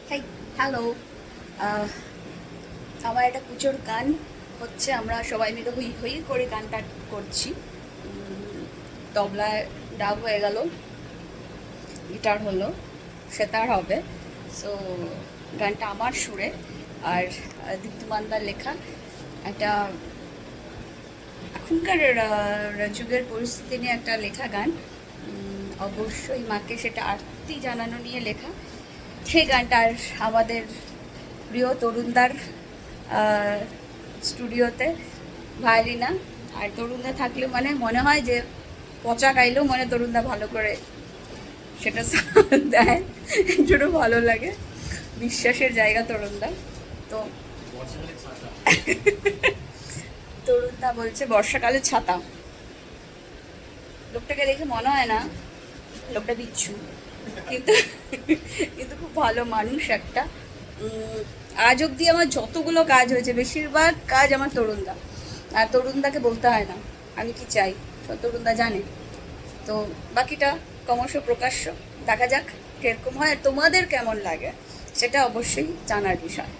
High, hello. আমার একটা পুজোর গান হচ্ছে, আমরা সবাই মিলে হুই হুই করে গানটা করছি। তবলায় ডাব হয়ে গেল, গিটার হলো, সেতার হবে। সো গানটা আমার সুরে আর দীপ্তি মান্দার লেখা একটা এখনকার যুগের পরিস্থিতি নিয়ে একটা লেখা গান। অবশ্যই মাকে সেটা আরতি জানানো নিয়ে লেখা সেই গানটা। আর আমাদের প্রিয় তরুণদার স্টুডিওতে ভায়োলিনা, আর তরুণদা থাকলে মানে মনে হয় যে পচা গাইলেও মনে তরুণদা ভালো করে সেটা সাউন্ড দেয়, একটু ভালো লাগে। বিশ্বাসের জায়গা তরুণদা। তো তরুণদা বলছে বর্ষাকালে ছাতা। লোকটাকে দেখে মনে হয় না লোকটা বিচ্ছু, কিন্তু কিন্তু খুব ভালো মানুষ একটা। আজ অবধি আমার যতগুলো কাজ হয়েছে বেশিরভাগ কাজ আমার তরুণদা, আর তরুণদাকে বলতে হয় না আমি কি চাই, সব তরুণদা জানে। তো বাকিটা ক্রমশ প্রকাশ্য, দেখা যাক কিরকম হয় আর তোমাদের কেমন লাগে সেটা অবশ্যই জানার বিষয়।